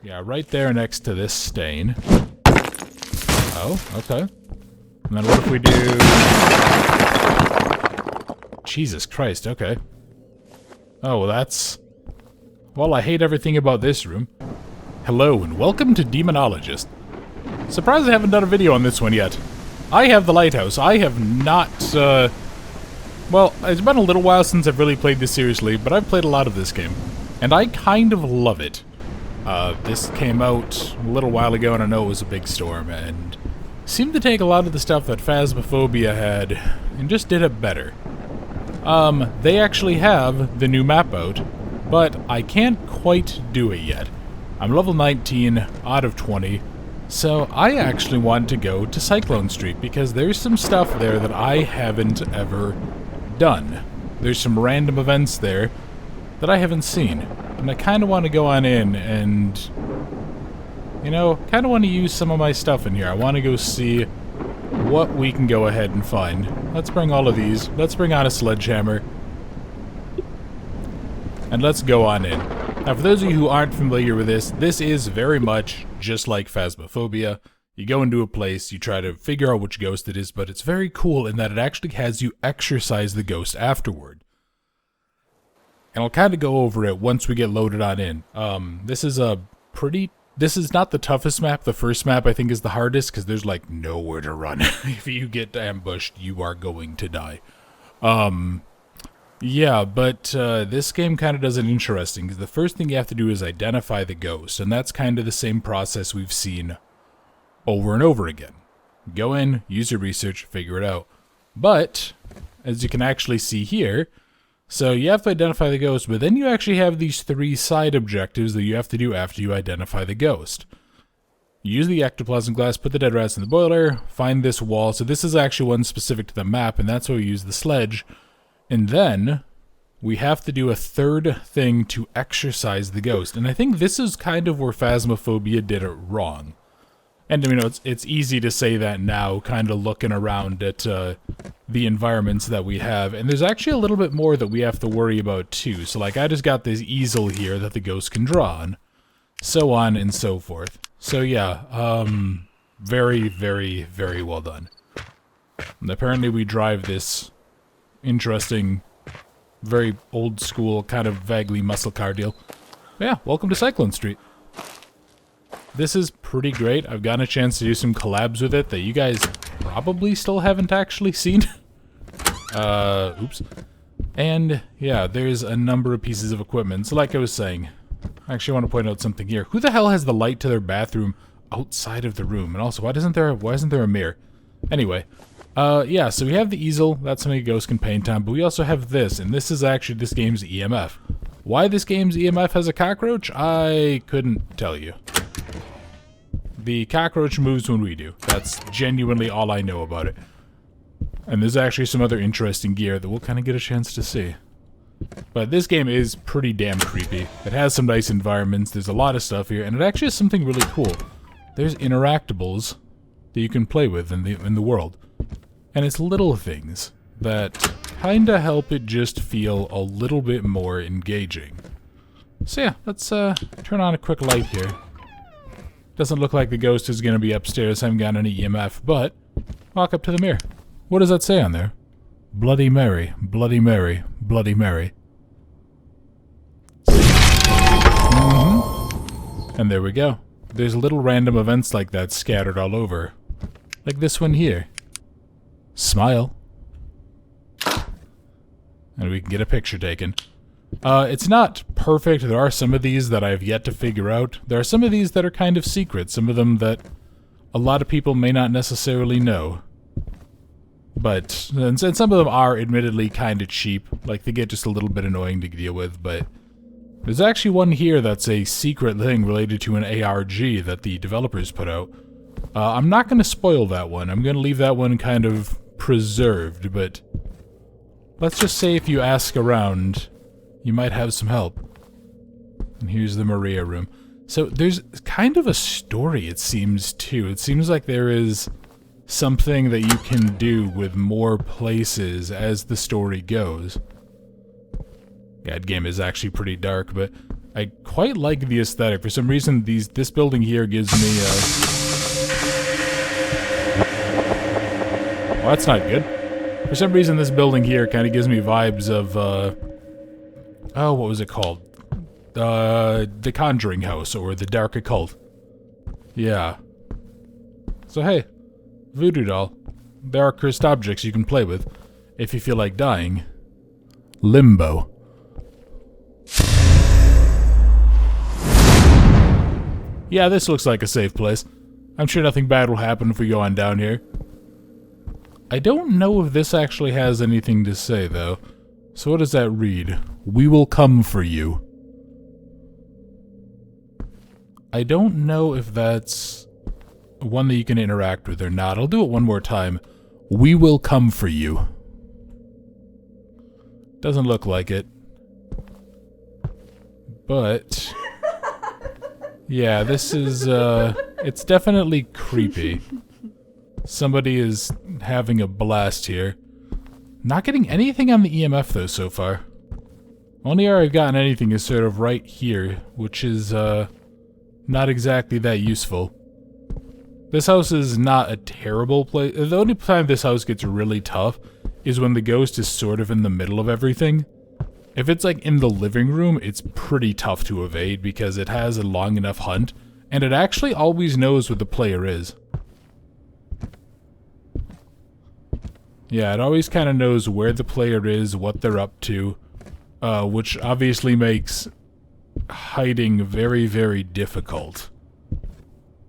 Yeah, right there next to this stain. Oh, okay. And then what if we do... Jesus Christ, okay. Oh, well that's... Well, I hate everything about this room. Hello, and welcome to Demonologist. Surprised I haven't done a video on this one yet. I have the lighthouse. I have not, well, it's been a little while since I've really played this seriously, but I've played a lot of this game. And I kind of love it. This came out a little while ago, and I know it was a big storm, and seemed to take a lot of the stuff that Phasmophobia had, and just did it better. They actually have the new map out, but I can't quite do it yet. I'm level 19 out of 20, so I actually want to go to Cyclone Street, because there's some stuff there that I haven't ever done. There's some random events there that I haven't seen, and I kind of want to go on in and, you know, kind of want to use some of my stuff in here. I want to go see what we can go ahead and find. Let's bring all of these. Let's bring out a sledgehammer. And let's go on in. Now, for those of you who aren't familiar with this is very much just like Phasmophobia. You go into a place, you try to figure out which ghost it is, but it's very cool in that it actually has you exorcise the ghost afterward. And I'll kind of go over it once we get loaded on in. This is not the toughest map. The first map, I think, is the hardest, because there's, like, nowhere to run. If you get ambushed, you are going to die. Yeah, but this game kind of does it interesting, because the first thing you have to do is identify the ghost, and that's kind of the same process we've seen over and over again. Go in, use your research, figure it out. But, as you can actually see here, so you have to identify the ghost, but then you actually have these 3 side objectives that you have to do after you identify the ghost. Use the ectoplasm glass, put the dead rats in the boiler, find this wall. So this is actually one specific to the map, and that's why we use the sledge. And then we have to do a third thing to exorcise the ghost. And I think this is kind of where Phasmophobia did it wrong. And, you know, it's easy to say that now, kind of looking around at the environments that we have. And there's actually a little bit more that we have to worry about, too. So, like, I just got this easel here that the ghost can draw on. So on and so forth. So, yeah, very, very, very well done. And apparently we drive this interesting, very old-school, kind of vaguely muscle car deal. But yeah, welcome to Cyclone Street. This is pretty great. I've gotten a chance to do some collabs with it that you guys probably still haven't actually seen. Oops. And, yeah, there's a number of pieces of equipment. So like I was saying, I actually want to point out something here. Who the hell has the light to their bathroom outside of the room? And also, why isn't there a mirror? Anyway, yeah, so we have the easel. That's something a ghost can paint on. But we also have this, and this is actually this game's EMF. Why this game's EMF has a cockroach? I couldn't tell you. The cockroach moves when we do. That's genuinely all I know about it. And there's actually some other interesting gear that we'll kind of get a chance to see. But this game is pretty damn creepy. It has some nice environments, there's a lot of stuff here, and it actually is something really cool. There's interactables that you can play with in the world. And it's little things that kinda help it just feel a little bit more engaging. So yeah, let's turn on a quick light here. Doesn't look like the ghost is gonna be upstairs, I haven't got any EMF, but walk up to the mirror. What does that say on there? Bloody Mary, Bloody Mary, Bloody Mary. And there we go. There's little random events like that scattered all over. Like this one here. Smile. And we can get a picture taken. It's not perfect. There are some of these that I've yet to figure out. There are some of these that are kind of secret. Some of them that a lot of people may not necessarily know. But, and some of them are admittedly kind of cheap. Like, they get just a little bit annoying to deal with, but there's actually one here that's a secret thing related to an ARG that the developers put out. I'm not going to spoil that one. I'm going to leave that one kind of preserved, but let's just say if you ask around, you might have some help. And here's the Maria room. So there's kind of a story, it seems, too. It seems like there is something that you can do with more places as the story goes. God, game is actually pretty dark, but I quite like the aesthetic. For some reason, this building here gives me well, that's not good. For some reason, this building here kind of gives me vibes of, oh, what was it called? The Conjuring House, or the Dark Occult. Yeah. So hey, voodoo doll. There are cursed objects you can play with, if you feel like dying. Limbo. Yeah, this looks like a safe place. I'm sure nothing bad will happen if we go on down here. I don't know if this actually has anything to say, though. So what does that read? We will come for you. I don't know if that's one that you can interact with or not. I'll do it one more time. We will come for you. Doesn't look like it. But yeah, this is, it's definitely creepy. Somebody is having a blast here. Not getting anything on the EMF, though, so far. Only where I've gotten anything is sort of right here, which is, not exactly that useful. This house is not a terrible place. The only time this house gets really tough is when the ghost is sort of in the middle of everything. If it's like in the living room, it's pretty tough to evade because it has a long enough hunt, and it actually always knows what the player is. Yeah, it always kind of knows where the player is, what they're up to, which obviously makes hiding very, very difficult.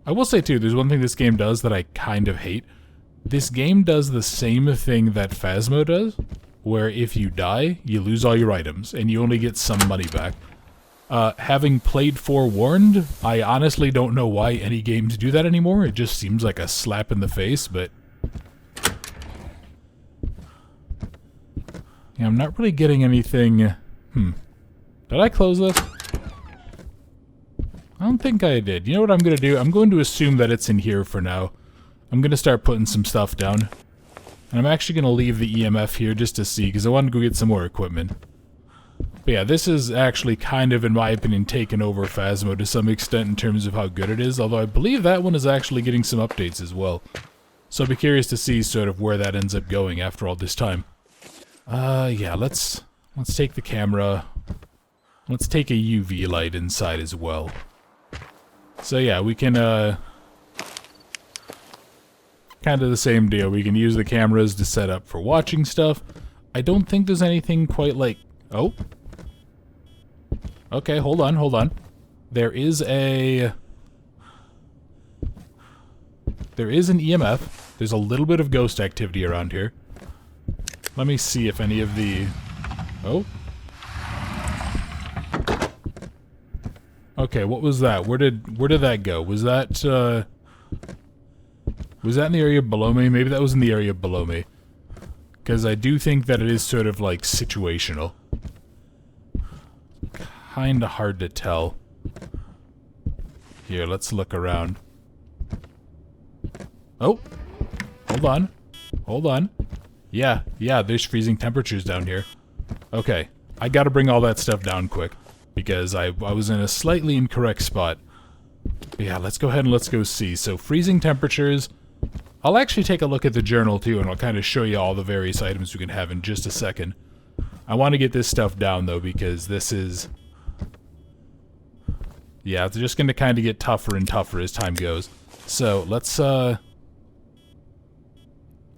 I will say too, there's one thing this game does that I kind of hate. This game does the same thing that Phasmo does, where if you die, you lose all your items, and you only get some money back. Having played Forewarned, I honestly don't know why any games do that anymore. It just seems like a slap in the face, but yeah, I'm not really getting anything. Did I close this? I don't think I did. You know what I'm going to do? I'm going to assume that it's in here for now. I'm going to start putting some stuff down. And I'm actually going to leave the EMF here just to see, because I want to go get some more equipment. But yeah, this is actually kind of, in my opinion, taken over Phasmo to some extent in terms of how good it is, although I believe that one is actually getting some updates as well. So I'll be curious to see sort of where that ends up going after all this time. Yeah, let's take the camera. Let's take a UV light inside as well. So yeah, we can, kind of the same deal. We can use the cameras to set up for watching stuff. I don't think there's anything quite like... Oh. Okay, hold on. There is an EMF. There's a little bit of ghost activity around here. Let me see if any of the... Oh. Okay, what was that? Where did that go? Was that in the area below me? Maybe that was in the area below me. Because I do think that it is sort of like situational. Kinda hard to tell. Here, let's look around. Oh! Hold on. Yeah, there's freezing temperatures down here. Okay, I gotta bring all that stuff down quick. Because I was in a slightly incorrect spot. But yeah, let's go ahead and let's go see. So, freezing temperatures. I'll actually take a look at the journal too, and I'll kind of show you all the various items we can have in just a second. I want to get this stuff down though, because this is... Yeah, it's just going to kind of get tougher and tougher as time goes. So, let's, yeah,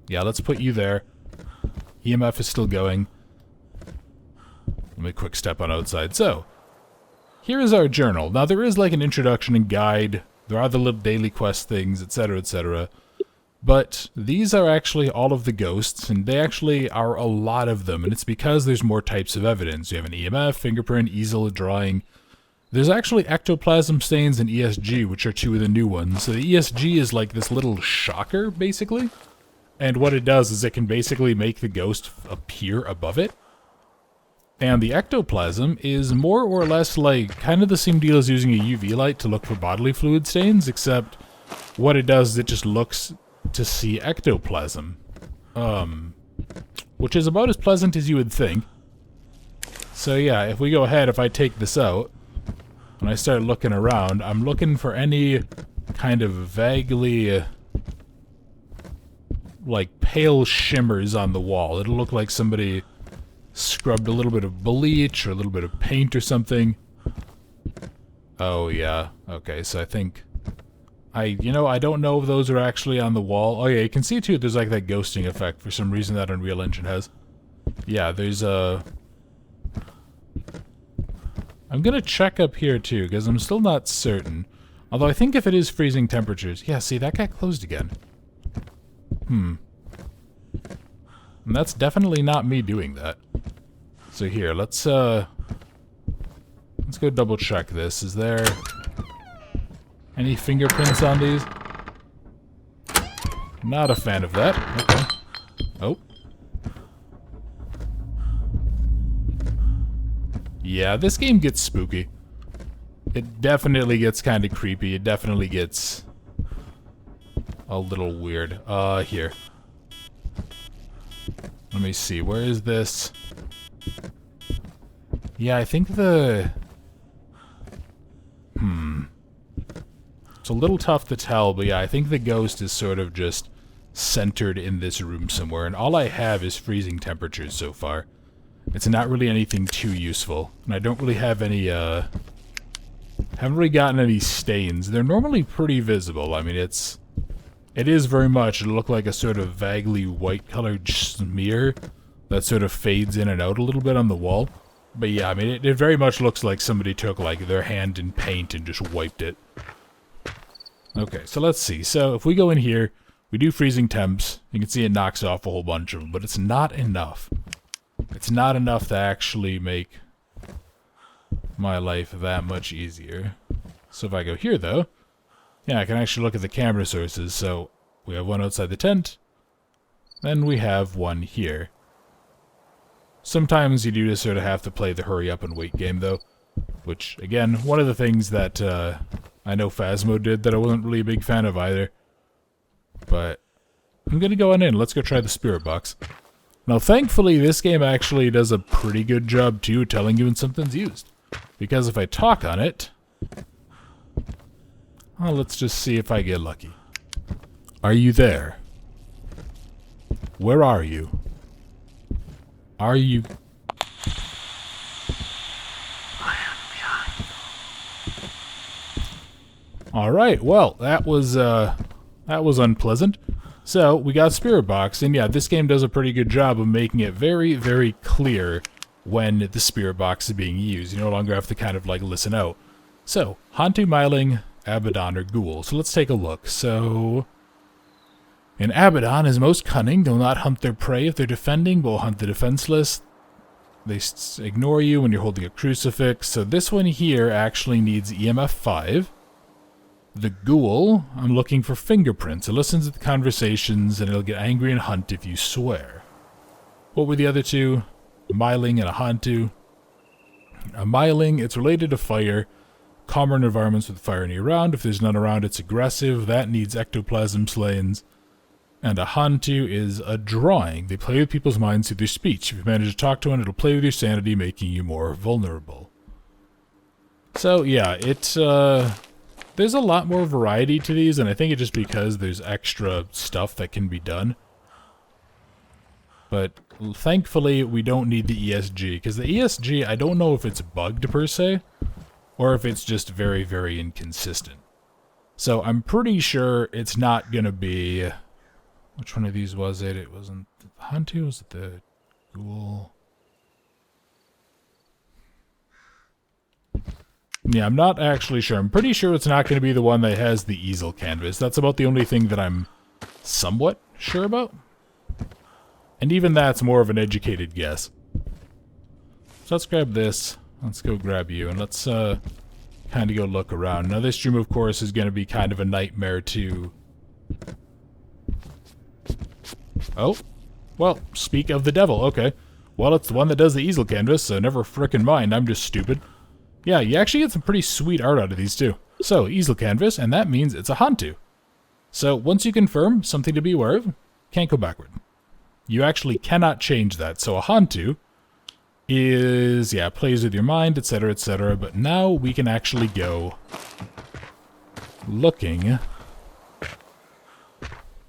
let's put you there. EMF is still going. Let me quick step on outside. So, here is our journal. Now, there is like an introduction and guide. There are the little daily quest things, etc., etc. But these are actually all of the ghosts, and they actually are a lot of them, and it's because there's more types of evidence. You have an EMF, fingerprint, easel, drawing. There's actually ectoplasm stains and ESG, which are two of the new ones. So the ESG is like this little shocker, basically. And what it does is it can basically make the ghost appear above it. And the ectoplasm is more or less like kind of the same deal as using a UV light to look for bodily fluid stains, except what it does is it just looks to see ectoplasm. Which is about as pleasant as you would think. So yeah, if we go ahead, if I take this out, when I start looking around, I'm looking for any kind of vaguely, like, pale shimmers on the wall. It'll look like somebody scrubbed a little bit of bleach or a little bit of paint or something. Oh, yeah. Okay, so I think... I don't know if those are actually on the wall. Oh, yeah, you can see, too, there's, like, that ghosting effect for some reason that Unreal Engine has. Yeah, there's a... I'm gonna check up here, too, because I'm still not certain. Although I think if it is freezing temperatures... Yeah, see, that got closed again. And that's definitely not me doing that. So here, let's go double check this. Is there any fingerprints on these? Not a fan of that. Okay. Oh. Yeah, this game gets spooky. It definitely gets kind of creepy. It definitely gets a little weird. Here. Let me see. Where is this? Yeah, I think the... It's a little tough to tell, but yeah, I think the ghost is sort of just centered in this room somewhere, and all I have is freezing temperatures so far. It's not really anything too useful, and I don't really have any, haven't really gotten any stains. They're normally pretty visible. I mean, it is very much, it'll look like a sort of vaguely white-colored smear that sort of fades in and out a little bit on the wall. But yeah, I mean, it very much looks like somebody took, like, their hand in paint and just wiped it. Okay, so let's see. So if we go in here, we do freezing temps. You can see it knocks off a whole bunch of them, but it's not enough. It's not enough to actually make my life that much easier. So if I go here, though, yeah, I can actually look at the camera sources. So we have one outside the tent, then we have one here. Sometimes you do just sort of have to play the hurry up and wait game, though. Which, again, one of the things that I know Phasmo did that I wasn't really a big fan of either. But I'm going to go on in. Let's go try the spirit box. Now, thankfully, this game actually does a pretty good job, too, telling you when something's used. Because if I talk on it... Well, let's just see if I get lucky. Are you there? Where are you? Are you... I am behind you. Alright, well, that was unpleasant. So, we got Spirit Box, and yeah, this game does a pretty good job of making it very, very clear when the Spirit Box is being used. You no longer have to kind of, like, listen out. So, Hantu, Myling, Abaddon, or Ghoul. So let's take a look. So... An Abaddon is most cunning. They'll not hunt their prey if they're defending, but will hunt the defenseless. They ignore you when you're holding a crucifix. So this one here actually needs EMF 5. The Ghoul, I'm looking for fingerprints. It listens to the conversations, and it'll get angry and hunt if you swear. What were the other two? A Myling and a Hantu. A Myling, it's related to fire. Calmer in environments with fire near around. If there's none around, it's aggressive. That needs ectoplasm slayings. And a Hantu is a drawing. They play with people's minds through their speech. If you manage to talk to one, it'll play with your sanity, making you more vulnerable. So, yeah, there's a lot more variety to these, and I think it's just because there's extra stuff that can be done. But, thankfully, we don't need the ESG, because the ESG, I don't know if it's bugged per se, or if it's just very, very inconsistent. So, I'm pretty sure it's not gonna be... Which one of these was it? It wasn't the Hantu, was it the Ghoul? Yeah, I'm not actually sure. I'm pretty sure it's not going to be the one that has the easel canvas. That's about the only thing that I'm somewhat sure about. And even that's more of an educated guess. So let's grab this. Let's go grab you, and let's kind of go look around. Now this room, of course, is going to be kind of a nightmare to... Oh, well, speak of the devil, okay. Well, it's the one that does the easel canvas, so never frickin' mind, I'm just stupid. Yeah, you actually get some pretty sweet art out of these, too. So, easel canvas, and that means it's a Hantu. So, once you confirm, something to be aware of, can't go backward. You actually cannot change that, so a Hantu is, yeah, plays with your mind, etc., etc. But now we can actually go looking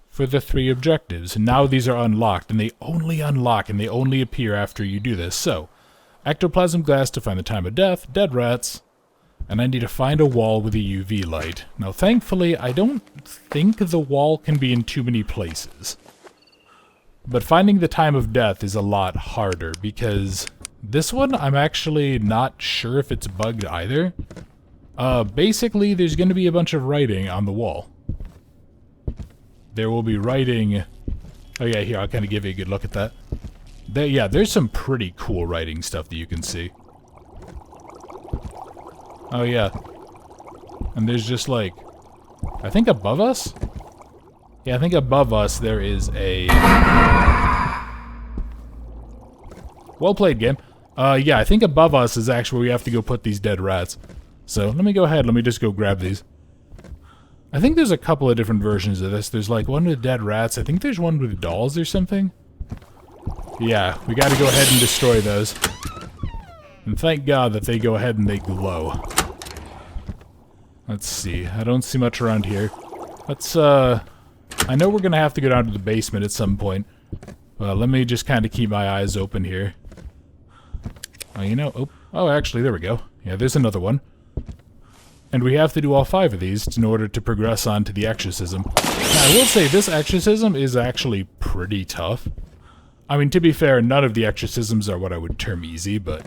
for the 3 objectives. Now these are unlocked, and they only unlock and they only appear after you do this. So, ectoplasm glass to find the time of death, dead rats, and I need to find a wall with a UV light. Now, thankfully, I don't think the wall can be in too many places. But finding the time of death is a lot harder, because this one, I'm actually not sure if it's bugged either. Basically, there's going to be a bunch of writing on the wall. There will be writing... Oh yeah, here, I'll kind of give you a good look at that. Yeah, there's some pretty cool writing stuff that you can see. Oh yeah. And there's just like... I think above us? Yeah, I think above us there is a... Well played, game. Yeah, I think above us is actually where we have to go put these dead rats. So, let me go ahead, let me just go grab these. I think there's a couple of different versions of this. There's like one with dead rats. I think there's one with dolls or something. Yeah, we gotta go ahead and destroy those. And thank God that they go ahead and they glow. Let's see. I don't see much around here. Let's, I know we're gonna have to go down to the basement at some point. Let me just kind of keep my eyes open here. Oh, you know, oh, actually, there we go. Yeah, there's another one. And we have to do all 5 of these in order to progress on to the exorcism. Now, I will say, this exorcism is actually pretty tough. I mean, to be fair, none of the exorcisms are what I would term easy, but...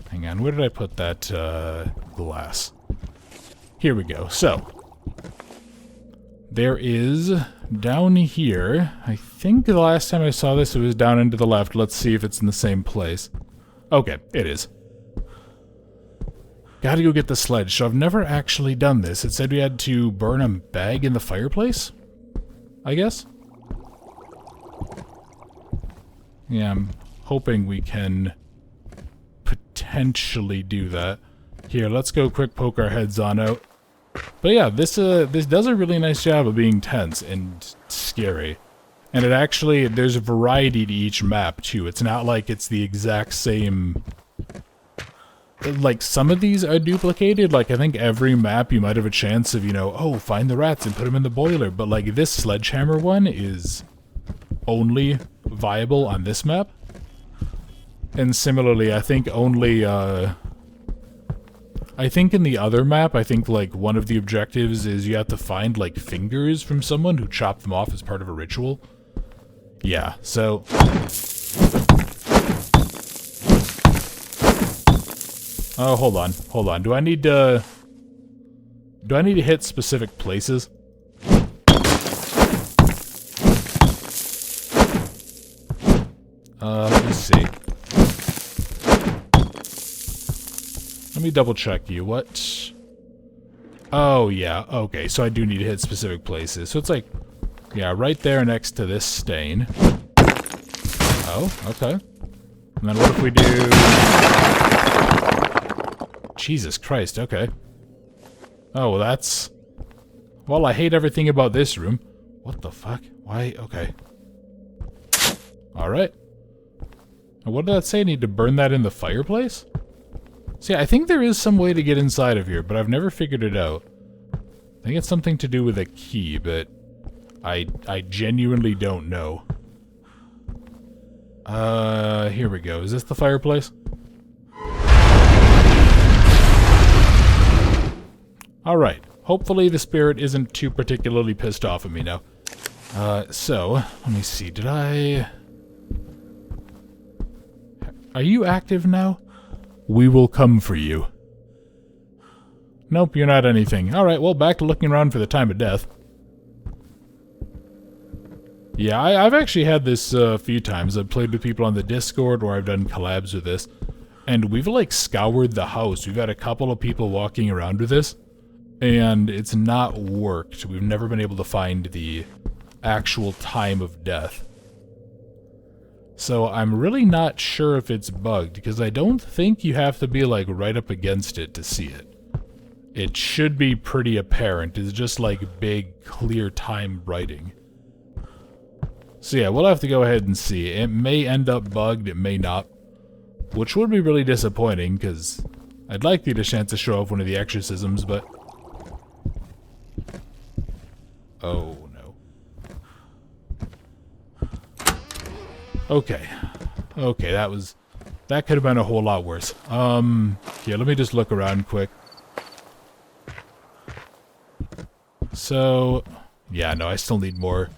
Hang on, where did I put that, glass? Here we go. So, there is, down here, I think the last time I saw this, it was down into the left. Let's see if it's in the same place. Okay, it is. Gotta go get the sledge. So I've never actually done this. It said we had to burn a bag in the fireplace, I guess? Yeah, I'm hoping we can potentially do that. Here, let's go quick poke our heads on out. But yeah, this does a really nice job of being tense and scary. And it actually, there's a variety to each map, too. It's not like it's the exact same... Like, some of these are duplicated. Like, I think every map you might have a chance of, you know, oh, find the rats and put them in the boiler. But, like, this sledgehammer one is only viable on this map. And similarly, I think only, I think in the other map, I think, like, one of the objectives is you have to find, like, fingers from someone who chopped them off as part of a ritual. Yeah, so... Oh, hold on. Do I need to hit specific places? Let me see. Let me double check you. What? Oh, yeah. Okay, so I do need to hit specific places. So it's like, yeah, right there next to this stain. Oh, okay. And then what if we do... Jesus Christ, okay. Oh, well that's... Well, I hate everything about this room. What the fuck? Why? Okay. Alright. What did that say? I need to burn that in the fireplace? See, I think there is some way to get inside of here, but I've never figured it out. I think it's something to do with a key, but I genuinely don't know. Here we go. Is this the fireplace? Alright. Hopefully the spirit isn't too particularly pissed off at me now. So, let me see. Did I... Are you active now? We will come for you. Nope, you're not anything. Alright, well, back to looking around for the time of death. Yeah, I've actually had this a few times. I've played with people on the Discord, or I've done collabs with this. And we've, like, scoured the house. We've had a couple of people walking around with this. And it's not worked. We've never been able to find the actual time of death. So I'm really not sure if it's bugged, because I don't think you have to be, like, right up against it to see it. It should be pretty apparent. It's just, like, big, clear time writing. So yeah, we'll have to go ahead and see. It may end up bugged, it may not. Which would be really disappointing, because I'd like you to chance to show off one of the exorcisms, but... Oh, no. Okay. Okay, that could have been a whole lot worse. Here, let me just look around quick. So, yeah, no, I still need more.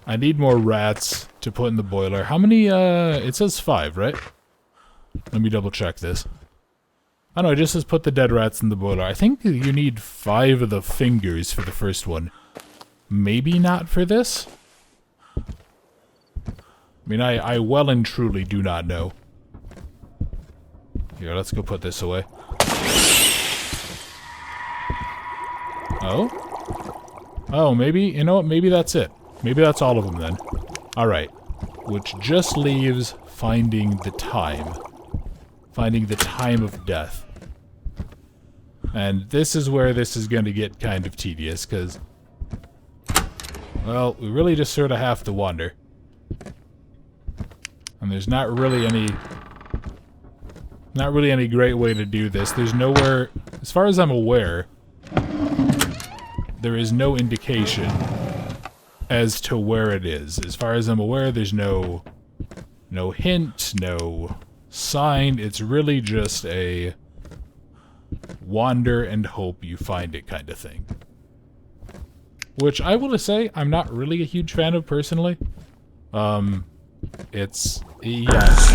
I need more rats to put in the boiler. How many, it says 5, right? Let me double check this. Oh no, it just says put the dead rats in the boiler. I think you need 5 of the fingers for the first one. Maybe not for this? I mean, I well and truly do not know. Here, let's go put this away. Oh? Oh, maybe, you know what, maybe that's it. Maybe that's all of them then. Alright. Which just leaves finding the time. Finding the time of death. And this is where this is going to get kind of tedious, because... well, we really just sort of have to wander. And there's not really any... not really any great way to do this. There's nowhere... as far as I'm aware... there is no indication as to where it is. As far as I'm aware, there's no hint, no sign. It's really just a wander and hope you find it kind of thing. Which I will say I'm not really a huge fan of personally. It's... yes.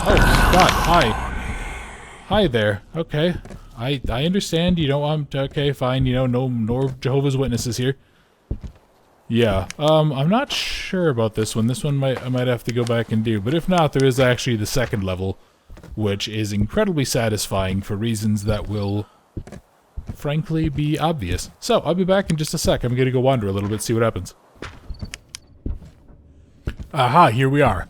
Oh, God, hi. Hi there. Okay. I understand you don't want... okay, fine, you know, no Jehovah's Witnesses here. Yeah, I'm not sure about this one. This one I might have to go back and do. But if not, there is actually the second level, which is incredibly satisfying for reasons that will, frankly, be obvious. So, I'll be back in just a sec. I'm gonna go wander a little bit, see what happens. Aha, here we are.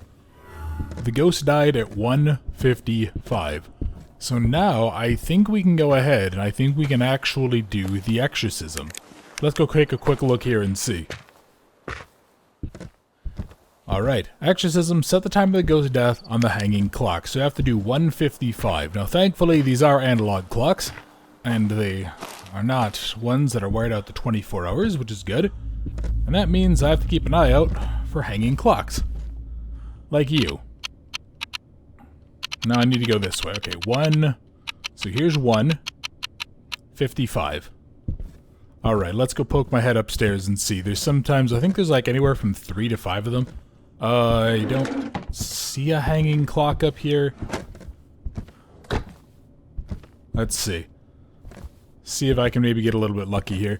The ghost died at 1:55. So now, I think we can go ahead, and I think we can actually do the exorcism. Let's go take a quick look here and see. Alright, exorcism, set the time of the ghost's death on the hanging clock. So you have to do 1:55. Now thankfully these are analog clocks, and they are not ones that are wired out to 24 hours, which is good. And that means I have to keep an eye out for hanging clocks. Like you. Now I need to go this way. Okay, 1. So here's 1:55. Alright, let's go poke my head upstairs and see. There's sometimes, I think there's like anywhere from 3 to 5 of them. I don't see a hanging clock up here. Let's see. See if I can maybe get a little bit lucky here.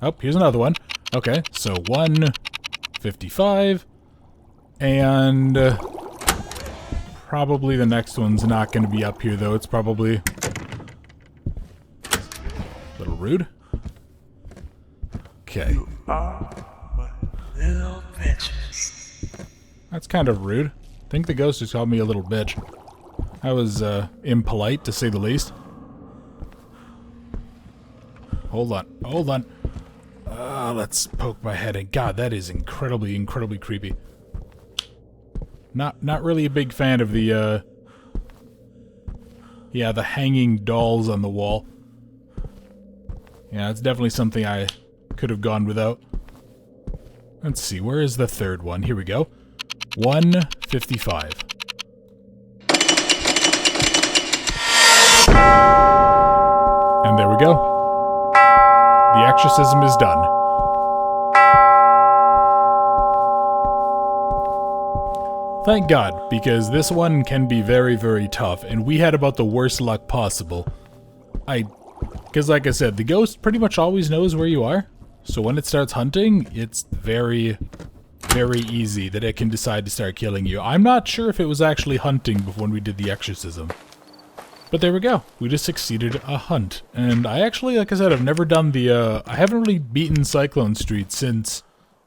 Oh, here's another one. Okay, so 1:55. And... probably the next one's not going to be up here, though. It's probably... a little rude. Okay. You are my little bitches. That's kind of rude. I think the ghost just called me a little bitch. That was, impolite, to say the least. Hold on. Hold on. Let's poke my head in. God, that is incredibly, incredibly creepy. Not really a big fan of the, yeah, the hanging dolls on the wall. Yeah, it's definitely something I could have gone without. Let's see, where is the third one? Here we go. 1:55. And there we go. The exorcism is done. Thank God, because this one can be very, very tough, and we had about the worst luck possible. Because like I said, the ghost pretty much always knows where you are, so when it starts hunting, it's very, very easy that it can decide to start killing you. I'm not sure if it was actually hunting before when we did the exorcism. But there we go, we just succeeded a hunt. And I actually, like I said, I've never done the, I haven't really beaten Cyclone Street since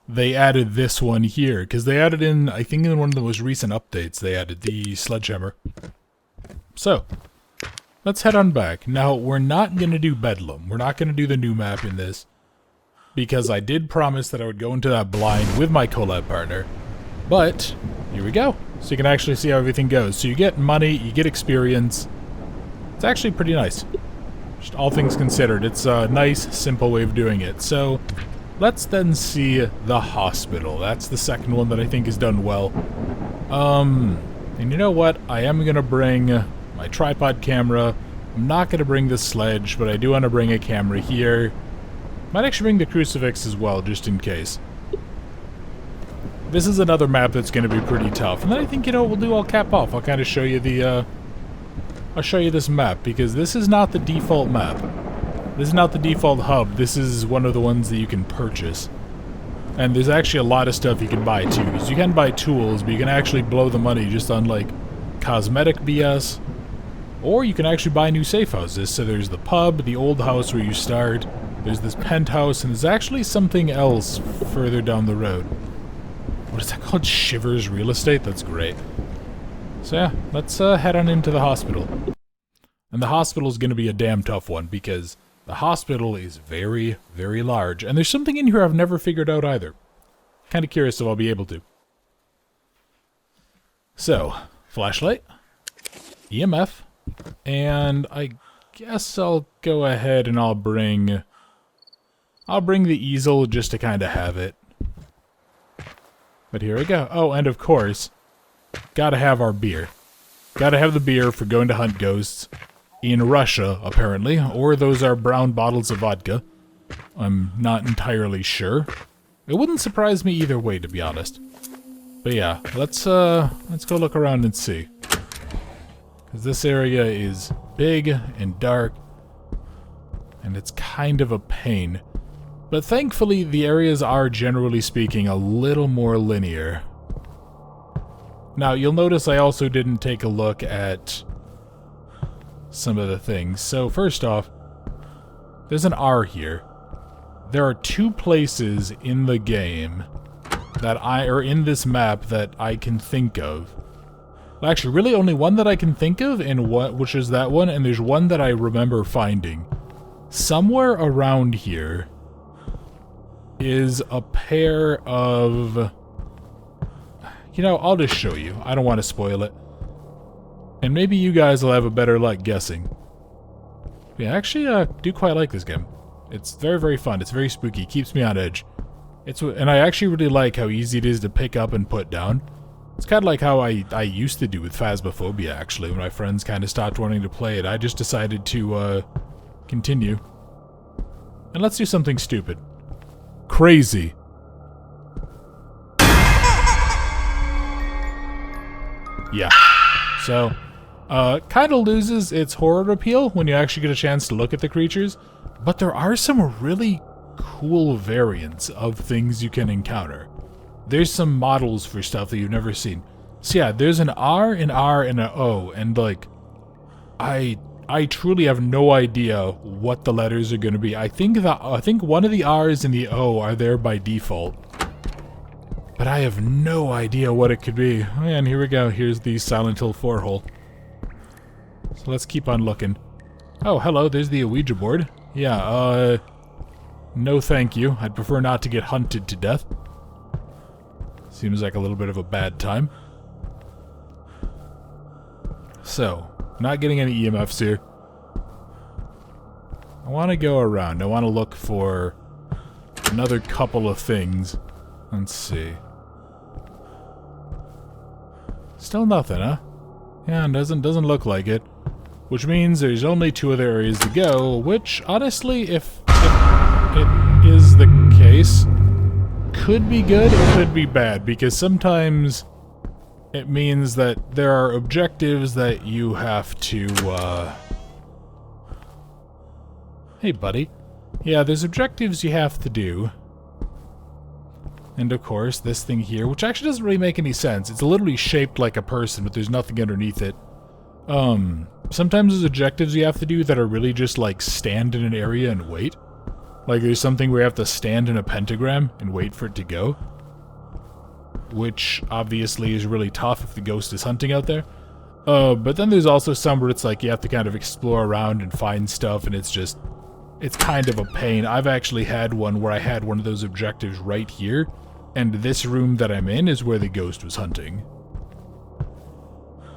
they added this one here, because they added in, I think in one of the most recent updates, they added the sledgehammer. So, let's head on back. Now, we're not going to do Bedlam. We're not going to do the new map in this. because I did promise that I would go into that blind with my collab partner. But, here we go. So you can actually see how everything goes. So you get money, you get experience. It's actually pretty nice. Just all things considered. It's a nice, simple way of doing it. So, let's then see the hospital. That's the second one that I think is done well. And you know what? I am going to bring my tripod camera. I'm not going to bring the sledge, but I do want to bring a camera here. Might actually bring the crucifix as well, just in case. This is another map that's going to be pretty tough. And then I think, you know what we'll do? I'll cap off. I'll kind of show you the, I'll show you this map, because this is not the default map. This is not the default hub. This is one of the ones that you can purchase. And there's actually a lot of stuff you can buy, too. So you can buy tools, but you can actually blow the money just on, like, cosmetic BS. Or you can actually buy new safe houses. So there's the pub, the old house where you start. There's this penthouse, and there's actually something else further down the road. What is that called? Shivers Real Estate? That's great. So yeah, let's head on into the hospital. And the hospital is going to be a damn tough one, because the hospital is very, very large. And there's something in here I've never figured out either. Kind of curious if I'll be able to. So, flashlight, EMF, and I guess I'll go ahead and I'll bring the easel just to kind of have it. But here we go. Oh, and of course, gotta have our beer. Gotta have the beer for going to hunt ghosts. In Russia, apparently. Or those are brown bottles of vodka. I'm not entirely sure. It wouldn't surprise me either way, to be honest. But yeah, let's go look around and see. Because this area is big and dark. And it's kind of a pain. But thankfully, the areas are, generally speaking, a little more linear. Now, you'll notice I also didn't take a look at some of the things. So, first off, there's an R here. There are 2 places in the game that or in this map that I can think of. Well, actually, really only one that I can think of, and which is that one, and there's one that I remember finding. Somewhere around here is a pair of... You know, I'll just show you. I don't want to spoil it. And maybe you guys will have a better luck guessing. Yeah, actually, do quite like this game. It's very, very fun. It's very spooky. Keeps me on edge. And I actually really like how easy it is to pick up and put down. It's kind of like how I used to do with Phasmophobia, actually. When my friends kind of stopped wanting to play it, I just decided to, continue. And let's do something stupid. Crazy. Yeah. So, kind of loses its horror appeal when you actually get a chance to look at the creatures, but there are some really cool variants of things you can encounter. There's some models for stuff that you've never seen. So yeah, there's an R, an and an O, and like, I truly have no idea what the letters are going to be. I think one of the R's and the O are there by default. But I have no idea what it could be. Oh, yeah, and here we go. Here's the Silent Hill 4 hole. So let's keep on looking. Oh, hello. There's the Ouija board. Yeah, no thank you. I'd prefer not to get hunted to death. Seems like a little bit of a bad time. So, not getting any EMFs here. I want to go around. I want to look for another couple of things. Let's see. Still nothing, huh? Yeah, doesn't look like it. Which means there's only 2 other areas to go, which, honestly, if it is the case, could be good, it could be bad, because sometimes it means that there are objectives that you have to, Hey, buddy. Yeah, there's objectives you have to do. And of course, this thing here, which actually doesn't really make any sense. It's literally shaped like a person, but there's nothing underneath it. Sometimes there's objectives you have to do that are really just like stand in an area and wait. Like there's something where you have to stand in a pentagram and wait for it to go. Which obviously is really tough if the ghost is hunting out there. But then there's also some where it's like you have to kind of explore around and find stuff, and it's it's kind of a pain. I've actually had one where I had one of those objectives right here, and this room that I'm in is where the ghost was hunting.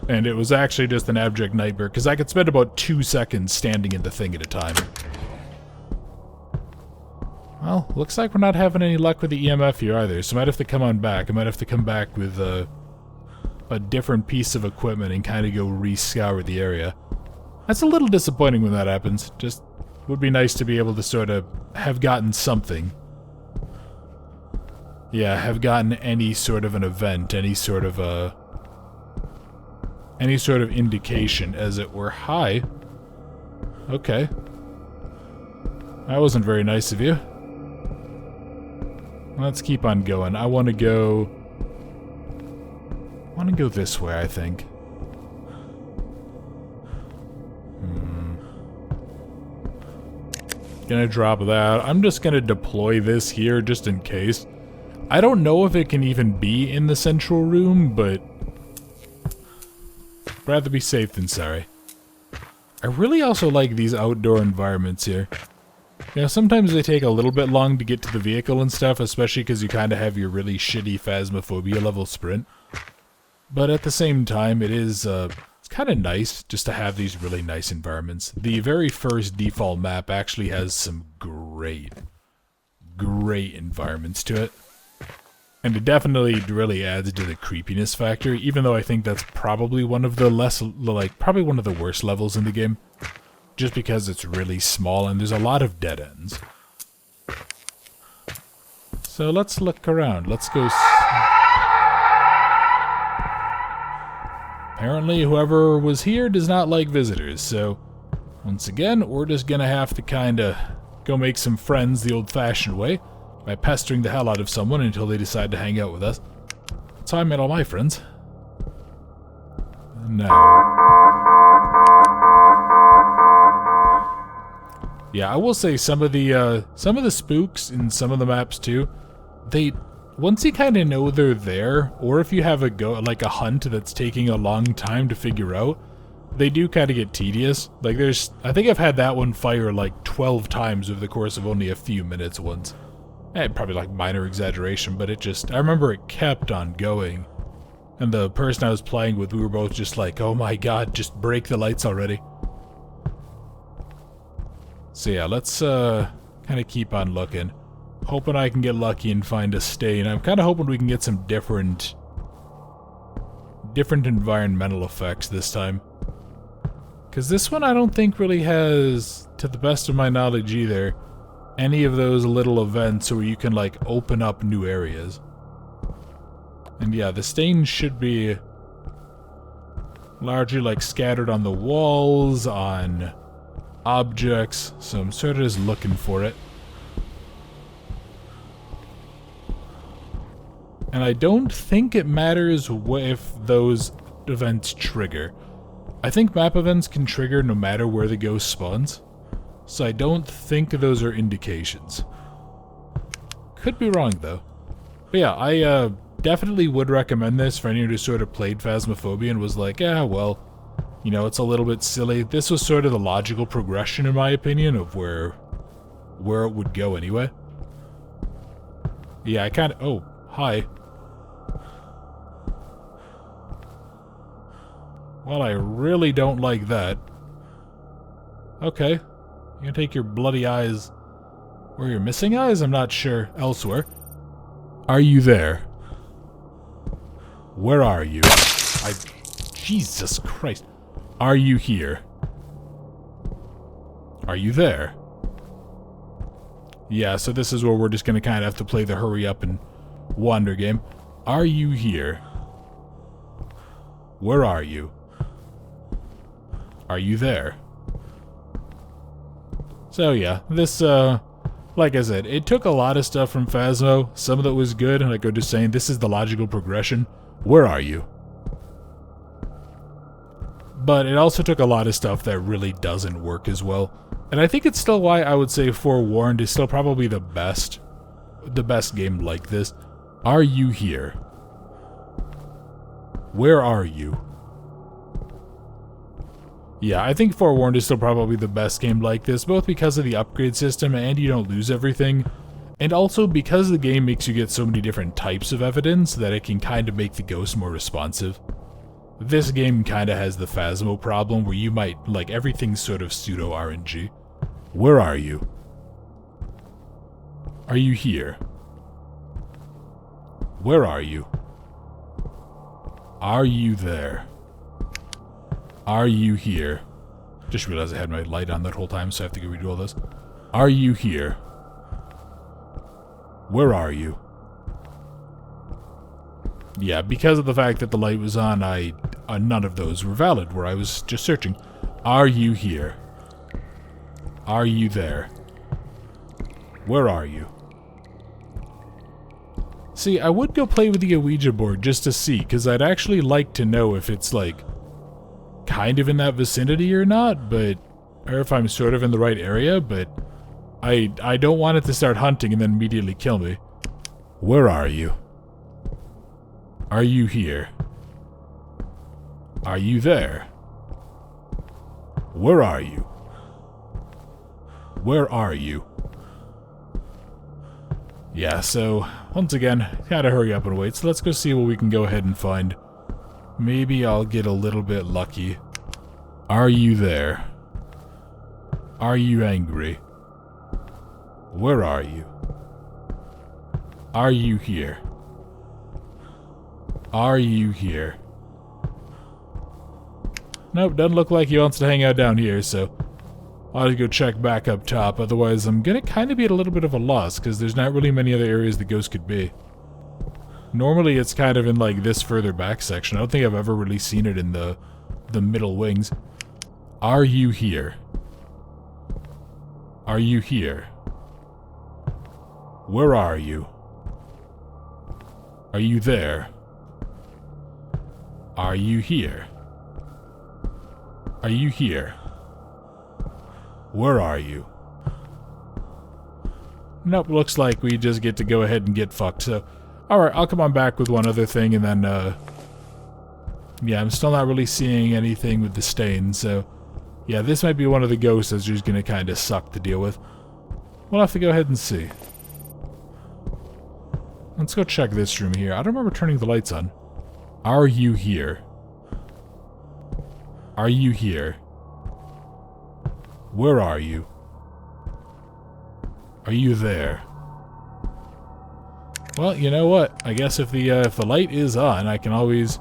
And it was actually just an abject nightmare, because I could spend about 2 seconds standing in the thing at a time. Well, looks like we're not having any luck with the EMF here either, so I might have to come on back. I might have to come back with a different piece of equipment and kind of go re-scour the area. That's a little disappointing when that happens. Just would be nice to be able to sort of have gotten something. Yeah, have gotten any sort of an event, any sort of indication, as it were. Hi. Okay. That wasn't very nice of you. Let's keep on going. I want to go this way, I think. Gonna drop that. I'm just gonna deploy this here just in case. I don't know if it can even be in the central room, but rather be safe than sorry. I really also like these outdoor environments here. You know, sometimes they take a little bit long to get to the vehicle and stuff, especially because you kind of have your really shitty phasmophobia level sprint. But at the same time, it's kind of nice just to have these really nice environments. The very first default map actually has some great environments to it. And it definitely really adds to the creepiness factor, even though I think that's probably one of the probably one of the worst levels in the game. Just because it's really small and there's a lot of dead ends. So let's look around. Let's go. Apparently, whoever was here does not like visitors, so once again, we're just gonna have to kinda go make some friends the old-fashioned way by pestering the hell out of someone until they decide to hang out with us. That's how I met all my friends. Now. Yeah, I will say some of the spooks in some of the maps too, once you kind of know they're there, or if you have a hunt that's taking a long time to figure out, they do kind of get tedious. Like I think I've had that one fire like 12 times over the course of only a few minutes once. Probably like minor exaggeration, but I remember it kept on going. And the person I was playing with, we were both just like, oh my god, just break the lights already. So yeah, let's kind of keep on looking. Hoping I can get lucky and find a stain. I'm kind of hoping we can get some different environmental effects this time. Because this one I don't think really has, to the best of my knowledge either, any of those little events where you can like open up new areas. And yeah, the stains should be largely like scattered on the walls, on objects, so I'm sort of just looking for it. And I don't think it matters if those events trigger. I think map events can trigger no matter where the ghost spawns, so I don't think those are indications. Could be wrong though. But yeah, I definitely would recommend this for anyone who sort of played Phasmophobia and was like, yeah, well, you know, it's a little bit silly. This was sort of the logical progression, in my opinion, of where it would go anyway. Yeah, I kind of... Oh, hi. Well, I really don't like that. Okay. You can take your bloody eyes... Where you're missing eyes? I'm not sure. Elsewhere. Are you there? Where are you? Jesus Christ. Are you here? Are you there? Yeah, so this is where we're just gonna kind of have to play the hurry up and wander game. Are you here? Where are you? Are you there? So yeah, this, like I said, it took a lot of stuff from Phasmo. Some of it was good, and like I'm just saying, this is the logical progression. Where are you? But it also took a lot of stuff that really doesn't work as well. And I think it's still why I would say Forewarned is still probably the best game like this. Are you here? Where are you? Yeah, I think Forewarned is still probably the best game like this, both because of the upgrade system and you don't lose everything, and also because the game makes you get so many different types of evidence that it can kind of make the ghost more responsive. This game kind of has the Phasmo problem where you might, like, everything's sort of pseudo RNG. Where are you? Are you here? Where are you? Are you there? Are you here? Just realized I had my light on that whole time, so I have to go redo all this. Are you here? Where are you? Yeah, because of the fact that the light was on, none of those were valid, where I was just searching. Are you here? Are you there? Where are you? See, I would go play with the Ouija board just to see, because I'd actually like to know if it's, like, kind of in that vicinity or not, but... or if I'm sort of in the right area, but... I don't want it to start hunting and then immediately kill me. Where are you? Are you here? Are you there? Where are you? Where are you? Yeah, so, once again, gotta hurry up and wait, so let's go see what we can go ahead and find. Maybe I'll get a little bit lucky. Are you there? Are you angry? Where are you? Are you here? Are you here? Nope, doesn't look like he wants to hang out down here, so I'll have to go check back up top, otherwise I'm gonna kind of be at a little bit of a loss, because there's not really many other areas the ghost could be. Normally it's kind of in, like, this further back section. I don't think I've ever really seen it in the middle wings. Are you here? Are you here? Where are you? Are you there? Are you here? Are you here? Where are you? Nope, looks like we just get to go ahead and get fucked, so... Alright, I'll come on back with one other thing, and then, yeah, I'm still not really seeing anything with the stain, so... Yeah, this might be one of the ghosts that's just gonna kinda suck to deal with. We'll have to go ahead and see. Let's go check this room here. I don't remember turning the lights on. Are you here? Are you here? Where are you? Are you there? Well, you know what? I guess if the light is on, I can always,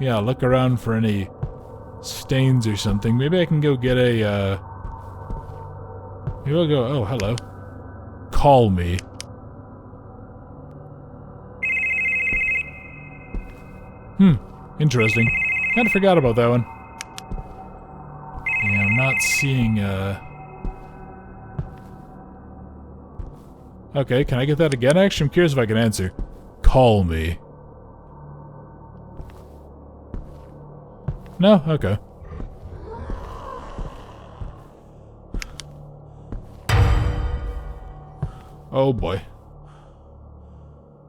yeah, look around for any stains or something. Maybe I can go get a, maybe I'll go, oh, hello. Call me. Interesting. Kinda forgot about that one. Yeah, I'm not seeing, Okay, can I get that again? Actually, I'm curious if I can answer. Call me. No? Okay. Oh boy.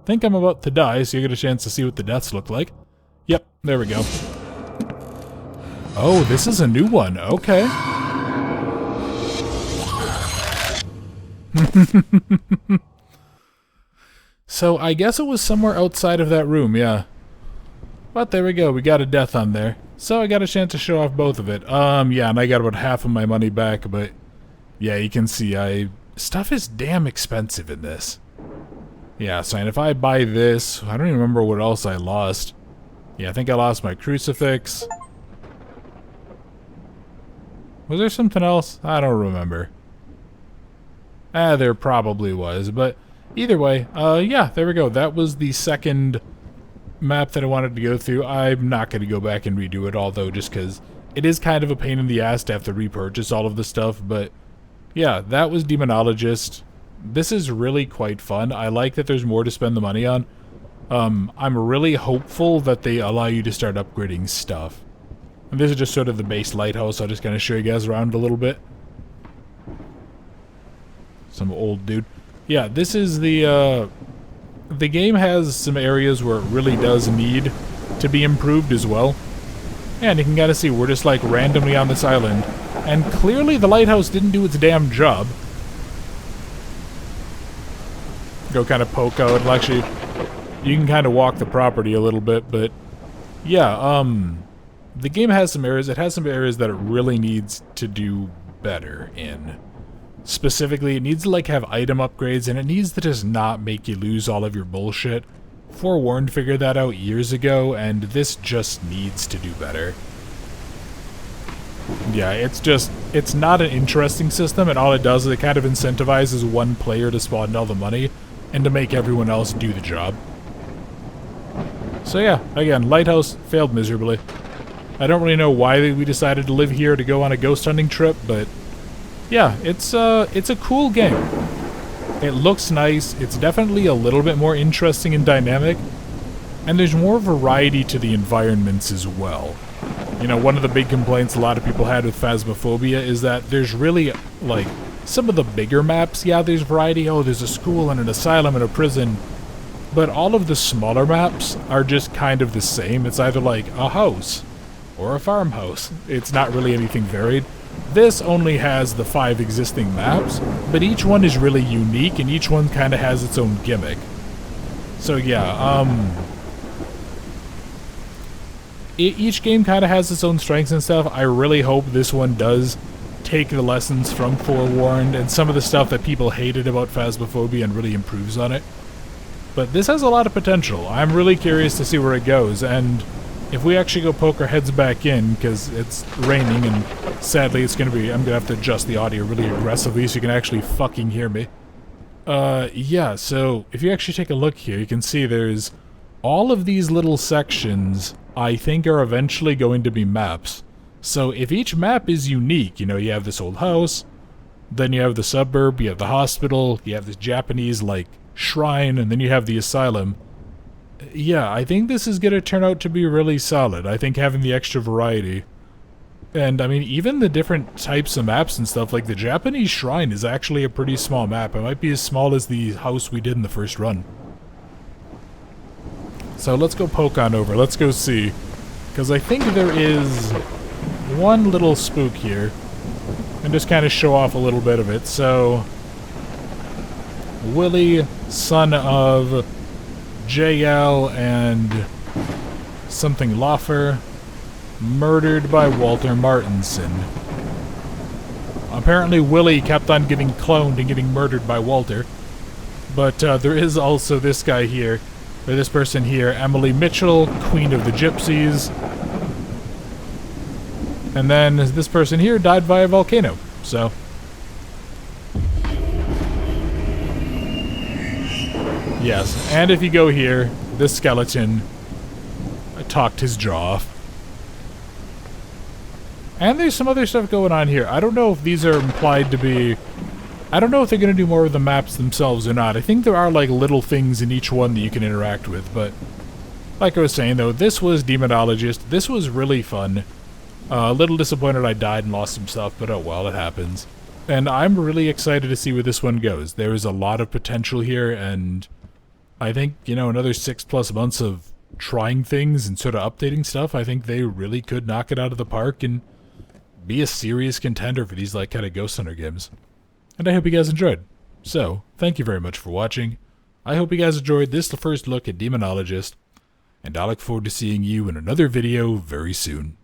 Think I'm about to die, so you get a chance to see what the deaths look like. Yep, there we go. Oh, this is a new one. Okay. So, I guess it was somewhere outside of that room, yeah. But there we go, we got a death on there. So I got a chance to show off both of it. Yeah, and I got about half of my money back, but... yeah, you can see, stuff is damn expensive in this. Yeah, so and if I buy this, I don't even remember what else I lost. Yeah, I think I lost my crucifix. Was there something else? I don't remember. There probably was, but either way, yeah, there we go. That was the second map that I wanted to go through. I'm not going to go back and redo it, although just because it is kind of a pain in the ass to have to repurchase all of the stuff, but yeah, that was Demonologist. This is really quite fun. I like that there's more to spend the money on. I'm really hopeful that they allow you to start upgrading stuff. And this is just sort of the base lighthouse. I'll just kind of show you guys around a little bit. Some old dude. Yeah, this is the game has some areas where it really does need to be improved as well. And you can kind of see we're just like randomly on this island. And clearly the lighthouse didn't do its damn job. Go kind of poke out. Well, actually, you can kind of walk the property a little bit, but yeah, the game has some areas. It has some areas that it really needs to do better in. Specifically, it needs to like have item upgrades, and it needs to just not make you lose all of your bullshit. Forewarned figured that out years ago, and this just needs to do better. Yeah, it's not an interesting system, and all it does is it kind of incentivizes one player to spawn all the money, and to make everyone else do the job. So yeah, again, Lighthouse failed miserably. I don't really know why we decided to live here to go on a ghost hunting trip, but yeah, it's a cool game. It looks nice, it's definitely a little bit more interesting and dynamic, and there's more variety to the environments as well. You know, one of the big complaints a lot of people had with Phasmophobia is that there's really, like, some of the bigger maps, yeah, there's variety. Oh, there's a school and an asylum and a prison. But all of the smaller maps are just kind of the same. It's either like a house or a farmhouse. It's not really anything varied. This only has the 5 existing maps, but each one is really unique and each one kind of has its own gimmick. So yeah, each game kind of has its own strengths and stuff. I really hope this one does take the lessons from Forewarned and some of the stuff that people hated about Phasmophobia and really improves on it. But this has a lot of potential. I'm really curious to see where it goes, and if we actually go poke our heads back in, because it's raining and sadly it's going to be, I'm going to have to adjust the audio really aggressively so you can actually fucking hear me. Yeah, so if you actually take a look here, you can see there's all of these little sections I think are eventually going to be maps. So if each map is unique, you know, you have this old house, then you have the suburb, you have the hospital, you have this Japanese, like, shrine, and then you have the asylum. Yeah, I think this is going to turn out to be really solid. I think having the extra variety. And, I mean, even the different types of maps and stuff, like the Japanese shrine is actually a pretty small map. It might be as small as the house we did in the first run. So let's go poke on over. Let's go see. Because I think there is one little spook here. And just kind of show off a little bit of it. So, Willie, son of JL and something Loffer, murdered by Walter Martinson. Apparently Willie kept on getting cloned and getting murdered by Walter. But there is also this guy here, or this person here, Emily Mitchell, Queen of the Gypsies. And then this person here died by a volcano, so. Yes, and if you go here, this skeleton talked his jaw off. And there's some other stuff going on here. I don't know if these are implied to be... I don't know if they're going to do more of the maps themselves or not. I think there are like little things in each one that you can interact with, but... Like I was saying though, this was Demonologist. This was really fun. A little disappointed I died and lost some stuff, but oh well, it happens. And I'm really excited to see where this one goes. There is a lot of potential here, and I think, you know, another 6+ months of trying things and sort of updating stuff, I think they really could knock it out of the park and be a serious contender for these, like, kind of Ghost Hunter games. And I hope you guys enjoyed. So, thank you very much for watching. I hope you guys enjoyed this, the first look at Demonologist, and I look forward to seeing you in another video very soon.